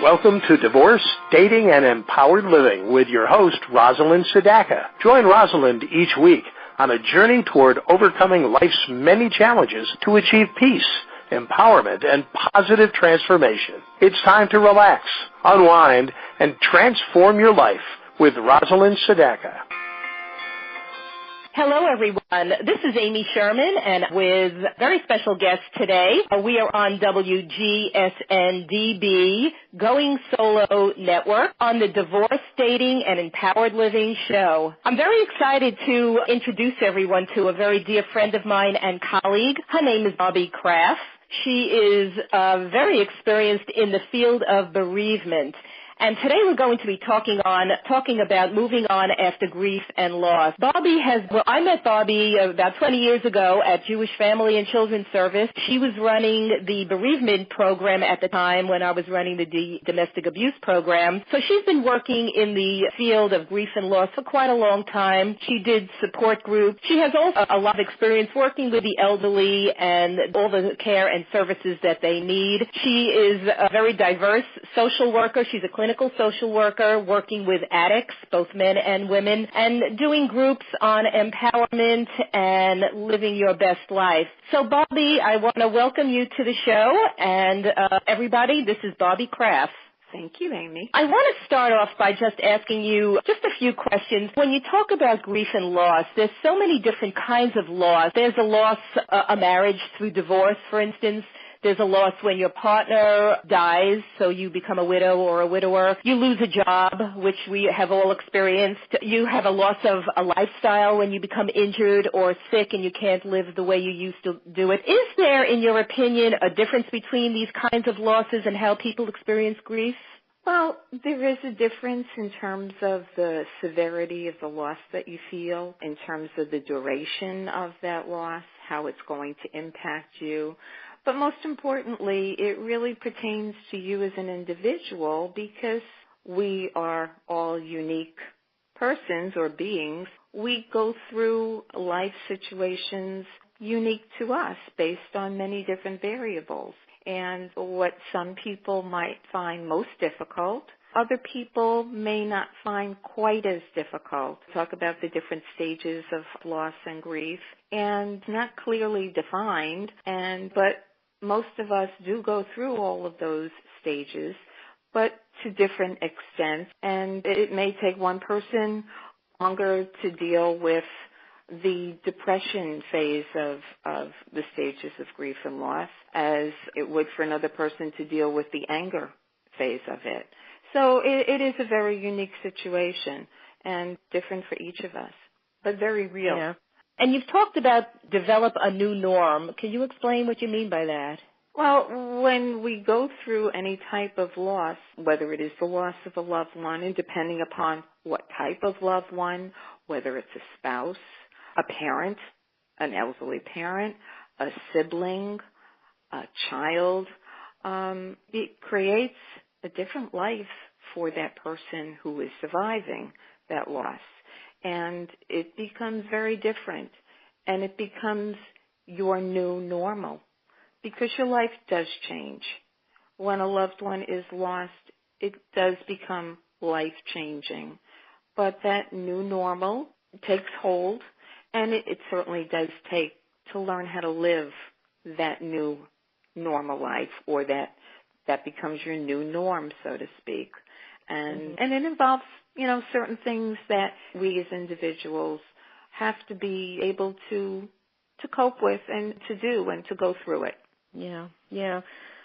Welcome to Divorce, Dating, and Empowered Living with your host, Rosalind Sadaka. Join Rosalind each week on a journey toward overcoming life's many challenges to achieve peace, empowerment, and positive transformation. It's time to relax, unwind, and transform your life with Rosalind Sadaka. Hello, everyone. This is Amy Sherman, and with very special guests today, we are on WGSN-DB, Going Solo Network, on the Divorce, Dating, and Empowered Living show. I'm very excited to introduce everyone to a very dear friend of mine and colleague. Her name is Bobbi Kraf. She is very experienced in the field of bereavement. And today we're going to be talking about moving on after grief and loss. I met Bobbi about 20 years ago at Jewish Family and Children's Service. She was running the bereavement program at the time when I was running the domestic abuse program. So she's been working in the field of grief and loss for quite a long time. She did support groups. She has also a lot of experience working with the elderly and all the care and services that they need. She is a very diverse social worker. She's a clinical social worker working with addicts, both men and women, and doing groups on empowerment and living your best life. So, Bobbi, I want to welcome you to the show, and everybody, this is Bobbi Kraf. Thank you, Amy. I want to start off by just asking you just a few questions. When you talk about grief and loss, there's so many different kinds of loss. There's a loss, a marriage through divorce, for instance. There's a loss when your partner dies, so you become a widow or a widower. You lose a job, which we have all experienced. You have a loss of a lifestyle when you become injured or sick and you can't live the way you used to do it. Is there, in your opinion, a difference between these kinds of losses and how people experience grief? Well, there is a difference in terms of the severity of the loss that you feel, in terms of the duration of that loss, how it's going to impact you. But most importantly, it really pertains to you as an individual because we are all unique persons or beings. We go through life situations unique to us based on many different variables. And what some people might find most difficult, other people may not find quite as difficult. Talk about the different stages of loss and grief, and not clearly defined, but most of us do go through all of those stages, but to different extents. And it may take one person longer to deal with the depression phase of the stages of grief and loss as it would for another person to deal with the anger phase of it. So it is a very unique situation and different for each of us, but very real. Yeah. And you've talked about develop a new norm. Can you explain what you mean by that? Well, when we go through any type of loss, whether it is the loss of a loved one, and depending upon what type of loved one, whether it's a spouse, a parent, an elderly parent, a sibling, a child, it creates a different life for that person who is surviving that loss. And it becomes very different, and it becomes your new normal because your life does change. When a loved one is lost, it does become life-changing. But that new normal takes hold, and it certainly does take to learn how to live that new normal life, or that becomes your new norm, so to speak. And it involves, certain things that we as individuals have to be able to cope with and to do and to go through it. Yeah,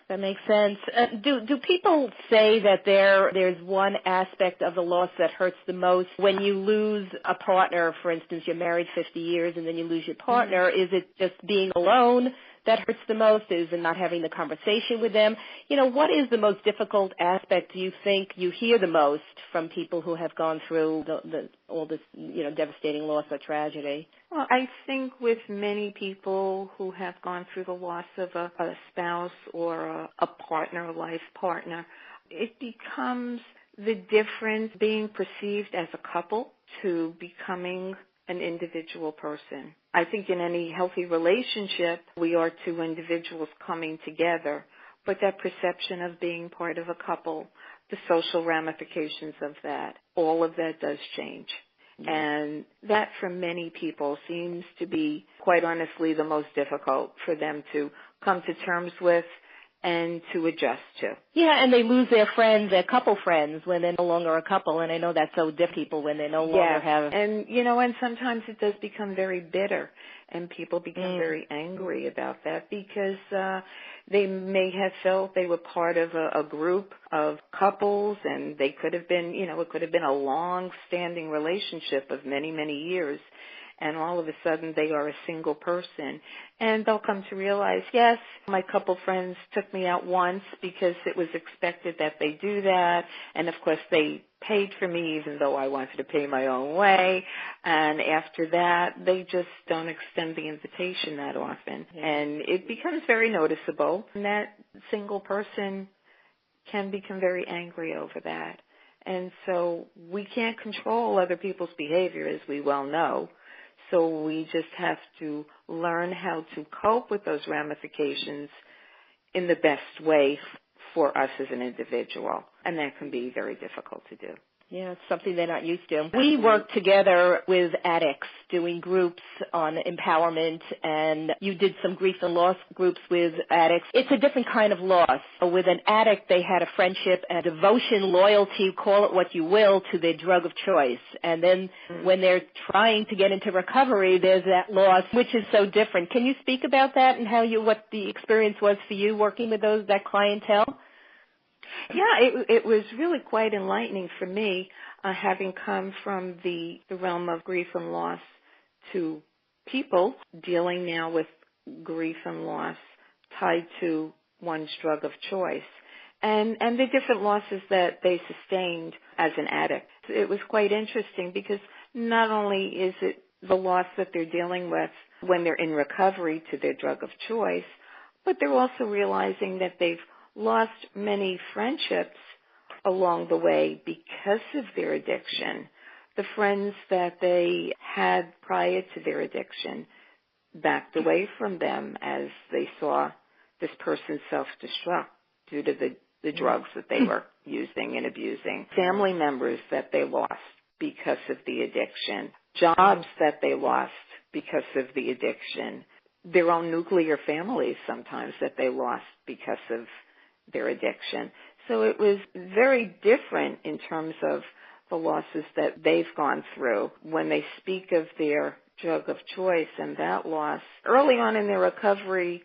that makes sense. Do people say that there's one aspect of the loss that hurts the most? When you lose a partner, for instance, you're married 50 years and then you lose your partner, is it just being alone that hurts the most? Is it not having the conversation with them? What is the most difficult aspect, do you think, you hear the most from people who have gone through all this, devastating loss or tragedy? Well, I think with many people who have gone through the loss of a spouse or a partner, a life partner, it becomes the difference being perceived as a couple to becoming an individual person. I think in any healthy relationship, we are two individuals coming together. but that perception of being part of a couple, the social ramifications of that, all of that does change. And that for many people seems to be, quite honestly, the most difficult for them to come to terms with and to adjust to. Yeah, and they lose their friends, their couple friends, when they're no longer a couple, and I know that's so different people when they no longer have. And, and sometimes it does become very bitter, and people become very angry about that because they may have felt they were part of a group of couples, and they could have been, it could have been a long-standing relationship of many, many years. And all of a sudden they are a single person. And they'll come to realize, yes, my couple friends took me out once because it was expected that they do that. And, of course, they paid for me even though I wanted to pay my own way. And after that, they just don't extend the invitation that often. And it becomes very noticeable. And that single person can become very angry over that. And so we can't control other people's behavior, as we well know. So we just have to learn how to cope with those ramifications in the best way for us as an individual. And that can be very difficult to do. Yeah, it's something they're not used to. We work together with addicts doing groups on empowerment, and you did some grief and loss groups with addicts. It's a different kind of loss. With an addict, they had a friendship, a devotion, loyalty, call it what you will, to their drug of choice. And then when they're trying to get into recovery, there's that loss, which is so different. Can you speak about that and what the experience was for you working with that clientele? Yeah, it was really quite enlightening for me, having come from the realm of grief and loss to people dealing now with grief and loss tied to one's drug of choice and the different losses that they sustained as an addict. It was quite interesting because not only is it the loss that they're dealing with when they're in recovery to their drug of choice, but they're also realizing that they've lost many friendships along the way because of their addiction. The friends that they had prior to their addiction backed away from them as they saw this person self-destruct due to the drugs that they were using and abusing. Family members that they lost because of the addiction. Jobs that they lost because of the addiction. Their own nuclear families sometimes that they lost because of their addiction. So it was very different in terms of the losses that they've gone through when they speak of their drug of choice and that loss. Early on in their recovery,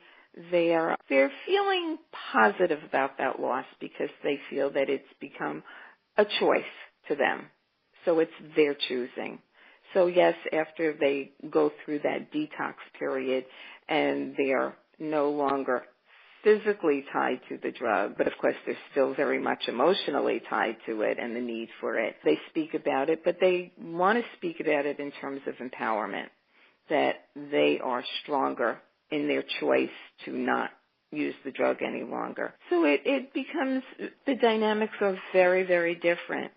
they're feeling positive about that loss because they feel that it's become a choice to them. So it's their choosing. So yes, after they go through that detox period and they are no longer physically tied to the drug, but of course they're still very much emotionally tied to it and the need for it. They speak about it, but they want to speak about it in terms of empowerment, that they are stronger in their choice to not use the drug any longer. So it becomes, the dynamics are very, very different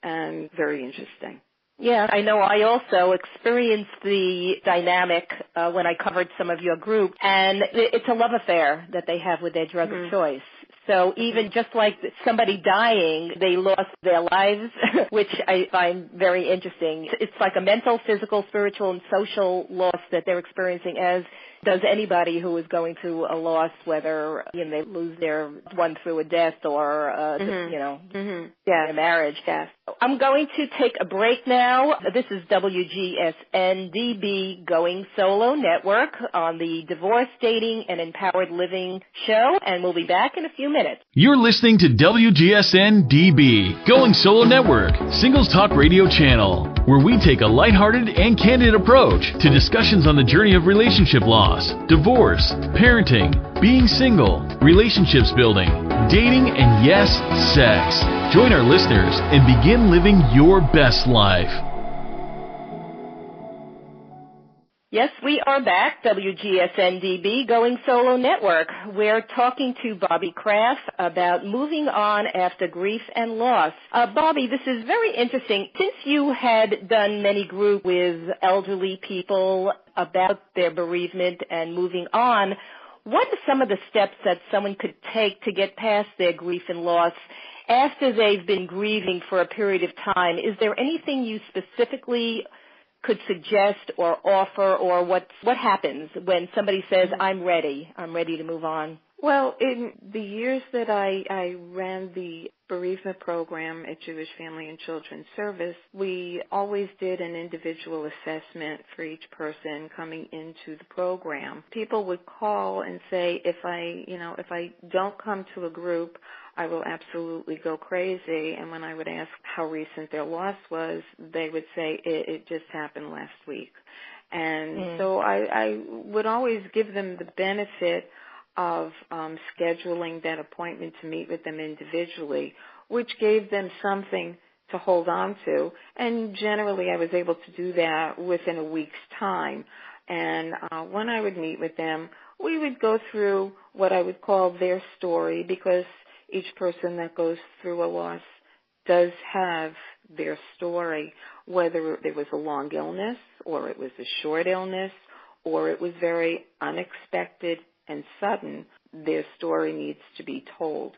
and very interesting. Yeah, I know I also experienced the dynamic when I covered some of your group, and it's a love affair that they have with their drug of choice. So even just like somebody dying, they lost their lives, which I find very interesting. It's like a mental, physical, spiritual, and social loss that they're experiencing, as does anybody who is going through a loss, whether they lose their one through a death or their marriage. Yes. I'm going to take a break now. This is WGSN-DB Going Solo Network on the Divorce, Dating, and Empowered Living show, and we'll be back in a few minutes. You're listening to WGSN-DB Going Solo Network, Singles Talk Radio channel, where we take a lighthearted and candid approach to discussions on the journey of relationship loss, divorce, parenting, being single, relationships building, dating, and yes, sex. Join our listeners and begin living your best life. Yes, we are back, WGSN-DB Going Solo Network. We're talking to Bobbi Kraf about moving on after grief and loss. Bobbi, this is very interesting. Since you had done many groups with elderly people about their bereavement and moving on, what are some of the steps that someone could take to get past their grief and loss after they've been grieving for a period of time? Is there anything you specifically could suggest or offer, or what happens when somebody says, I'm ready to move on? Well, in the years that I ran the bereavement program at Jewish Family and Children's Service, we always did an individual assessment for each person coming into the program. People would call and say, if I don't come to a group, I will absolutely go crazy. And when I would ask how recent their loss was, they would say, it just happened last week. And so I would always give them the benefit of scheduling that appointment to meet with them individually, which gave them something to hold on to. And generally I was able to do that within a week's time. And when I would meet with them, we would go through what I would call their story, because each person that goes through a loss does have their story, whether it was a long illness or it was a short illness or it was very unexpected and sudden. Their story needs to be told.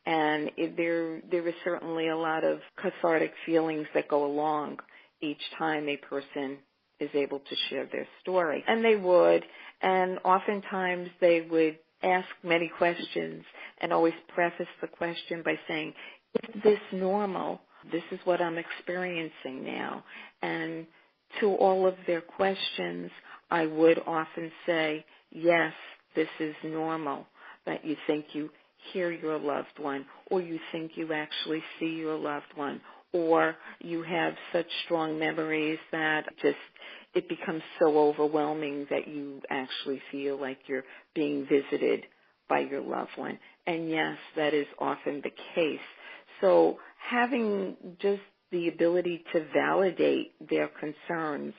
And there is certainly a lot of cathartic feelings that go along each time a person is able to share their story. And they would, and oftentimes they would ask many questions and always preface the question by saying, is this normal? This is what I'm experiencing now. And to all of their questions, I would often say, yes, this is normal, that you think you hear your loved one, or you think you actually see your loved one, or you have such strong memories that it becomes so overwhelming that you actually feel like you're being visited by your loved one. And yes, that is often the case. So having just the ability to validate their concerns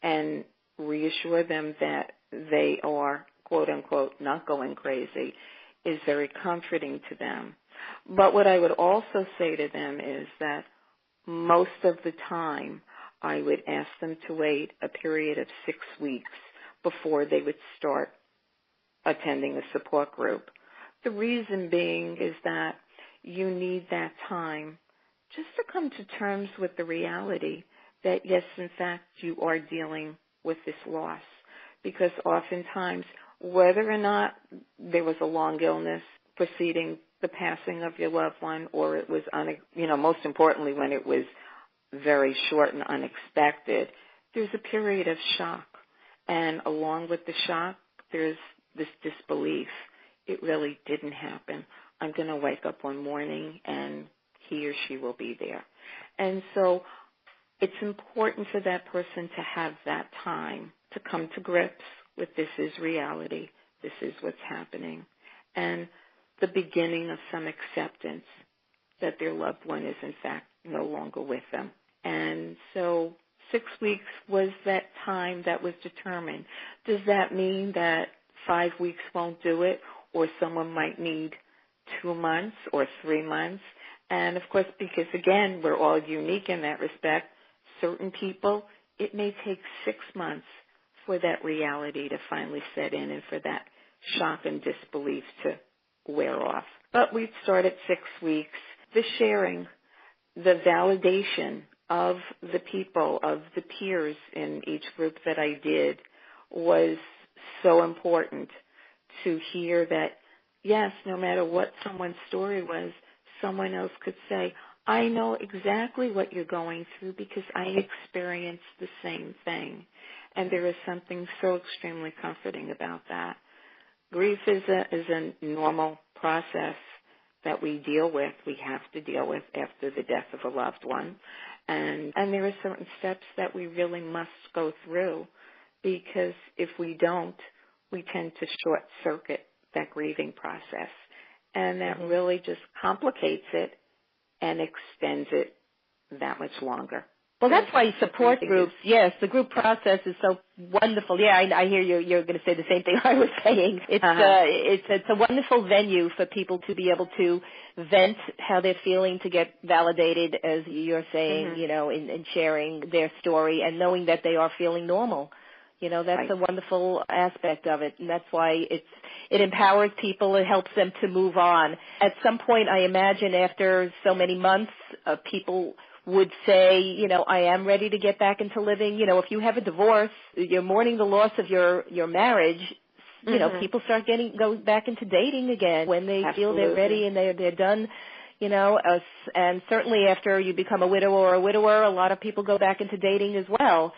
and reassure them that they are, quote unquote, not going crazy is very comforting to them. But what I would also say to them is that most of the time I would ask them to wait a period of 6 weeks before they would start attending a support group. The reason being is that you need that time just to come to terms with the reality that, yes, in fact, you are dealing with this loss. Because oftentimes, whether or not there was a long illness preceding the passing of your loved one, or it was, most importantly, when it was very short and unexpected, there's a period of shock. And along with the shock, there's this disbelief. It really didn't happen. I'm going to wake up one morning and he or she will be there. And so it's important for that person to have that time to come to grips with this is reality, this is what's happening, and the beginning of some acceptance that their loved one is in fact no longer with them. And so 6 weeks was that time that was determined. Does that mean that 5 weeks won't do it, or someone might need 2 months or 3 months? And of course, because again, we're all unique in that respect, certain people, it may take 6 months for that reality to finally set in and for that shock and disbelief to wear off. But we'd start at 6 weeks. The sharing, the validation of the people, of the peers in each group that I did was so important to hear that, yes, no matter what someone's story was, someone else could say, I know exactly what you're going through because I experienced the same thing. And there is something so extremely comforting about that. Grief is a normal process that we deal with, we have to deal with after the death of a loved one. And there are certain steps that we really must go through, because if we don't, we tend to short-circuit that grieving process. And that really just complicates it and extends it that much longer. Well, that's why support groups, yes, the group process is so wonderful. Yeah, I hear you're going to say the same thing I was saying. It's a wonderful venue for people to be able to vent how they're feeling, to get validated, as you're saying, in sharing their story and knowing that they are feeling normal. That's a wonderful aspect of it, and that's why it empowers people. It helps them to move on. At some point, I imagine after so many months, people would say, I am ready to get back into living. If you have a divorce, you're mourning the loss of your marriage. People start go back into dating again when they feel they're ready and they're done. And certainly after you become a widow or a widower, a lot of people go back into dating as well.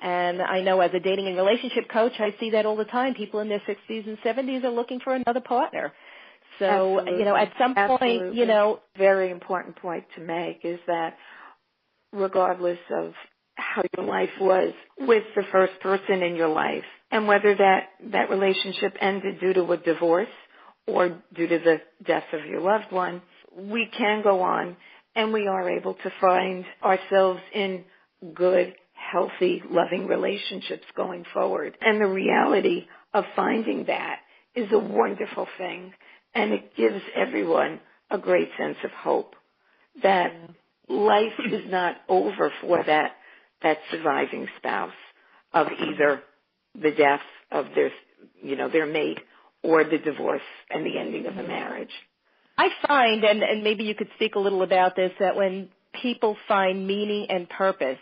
And I know as a dating and relationship coach, I see that all the time. People in their 60s and 70s are looking for another partner. So, at some point, very important point to make is that regardless of how your life was with the first person in your life and whether that relationship ended due to a divorce or due to the death of your loved one, we can go on and we are able to find ourselves in good, healthy, loving relationships going forward. And the reality of finding that is a wonderful thing, and it gives everyone a great sense of hope that life is not over for that surviving spouse of either the death of their mate or the divorce and the ending of the marriage. I find, and maybe you could speak a little about this, that when people find meaning and purpose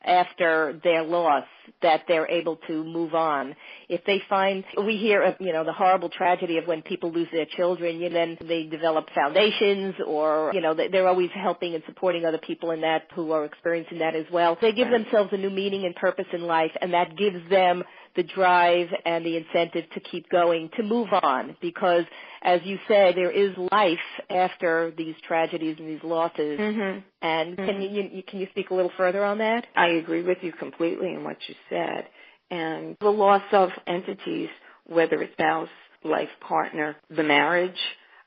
after their loss, that they're able to move on. If they find, we hear of, the horrible tragedy of when people lose their children, then they develop foundations or, they're always helping and supporting other people in that who are experiencing that as well. They give themselves a new meaning and purpose in life, and that gives them the drive and the incentive to keep going, to move on, because as you said, there is life after these tragedies and these losses. Mm-hmm. And can you speak a little further on that? I agree with you completely in what you said. And the loss of entities, whether it's spouse, life partner, the marriage,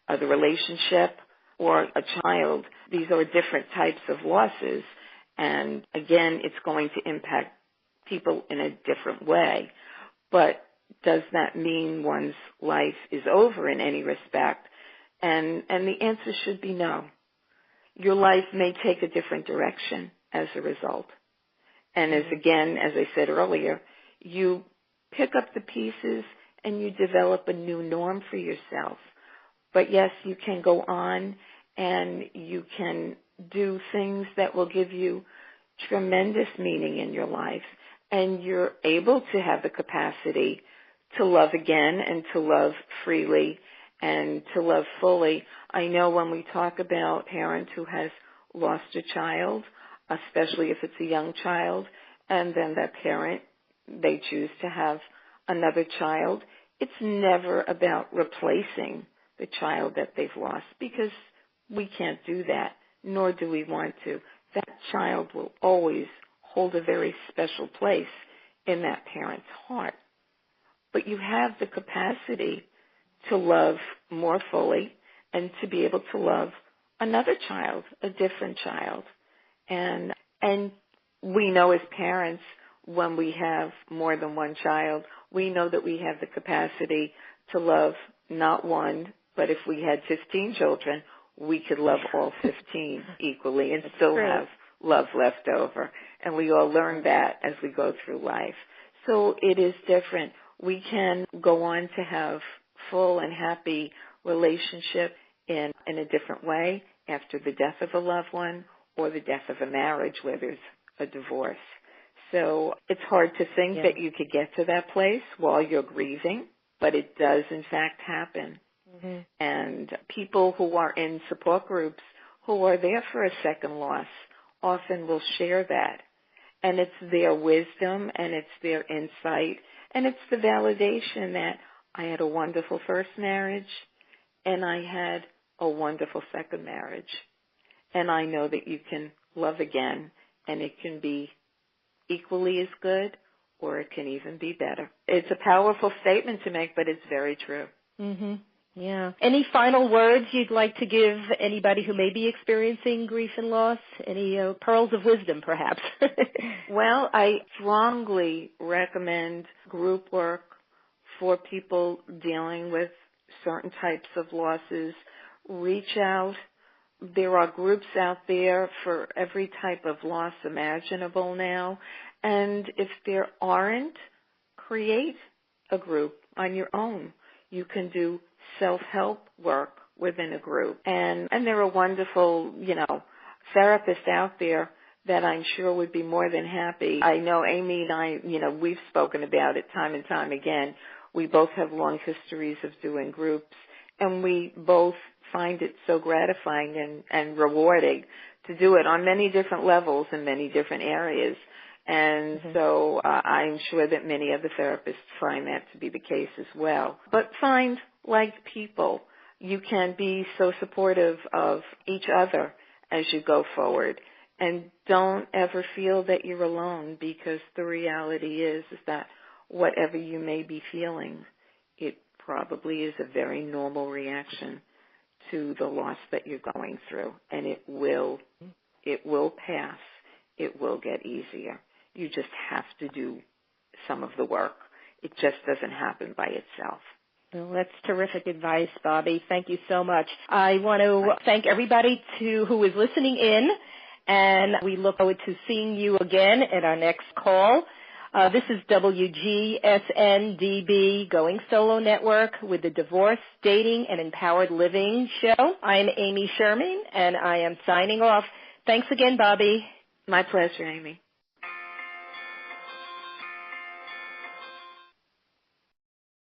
the relationship, or a child, these are different types of losses. And again, it's going to impact people in a different way. But does that mean one's life is over in any respect? And the answer should be no. Your life may take a different direction as a result. And as I said earlier, you pick up the pieces and you develop a new norm for yourself. But yes, you can go on and you can do things that will give you tremendous meaning in your life. And you're able to have the capacity to love again and to love freely and to love fully. I know when we talk about a parent who has lost a child, especially if it's a young child, and then that parent, they choose to have another child, it's never about replacing the child that they've lost, because we can't do that, nor do we want to. That child will always hold a very special place in that parent's heart. But you have the capacity to love more fully and to be able to love another child, a different child. And we know as parents, when we have more than one child, we know that we have the capacity to love not one, but if we had 15 children, we could love all 15 equally and still have love left over. And we all learn that as we go through life. So it is different. We can go on to have full and happy relationship in a different way after the death of a loved one or the death of a marriage where there's a divorce. So it's hard to think that you could get to that place while you're grieving, but it does in fact happen. Mm-hmm. And people who are in support groups who are there for a second loss often will share that. And it's their wisdom and it's their insight and it's the validation that I had a wonderful first marriage and I had a wonderful second marriage. And I know that you can love again and it can be equally as good or it can even be better. It's a powerful statement to make, but it's very true. Mm-hmm. Yeah. Any final words you'd like to give anybody who may be experiencing grief and loss? Any pearls of wisdom, perhaps? Well, I strongly recommend group work for people dealing with certain types of losses. Reach out. There are groups out there for every type of loss imaginable now. And if there aren't create a group on your own. You can do self-help work within a group. And there are wonderful, therapists out there that I'm sure would be more than happy. I know Amy and I, we've spoken about it time and time again. We both have long histories of doing groups, and we both find it so gratifying and rewarding to do it on many different levels in many different areas. And so I'm sure that many other therapists find that to be the case as well. But find like people. You can be so supportive of each other as you go forward. And don't ever feel that you're alone, because the reality is that whatever you may be feeling, it probably is a very normal reaction to the loss that you're going through. And it will pass. It will get easier. You just have to do some of the work. It just doesn't happen by itself. Well, that's terrific advice, Bobbi. Thank you so much. I want to thank everybody who is listening in, and we look forward to seeing you again at our next call. This is WGSN-DB Going Solo Network with the Divorce, Dating, and Empowered Living show. I'm Amy Sherman, and I am signing off. Thanks again, Bobbi. My pleasure, Amy.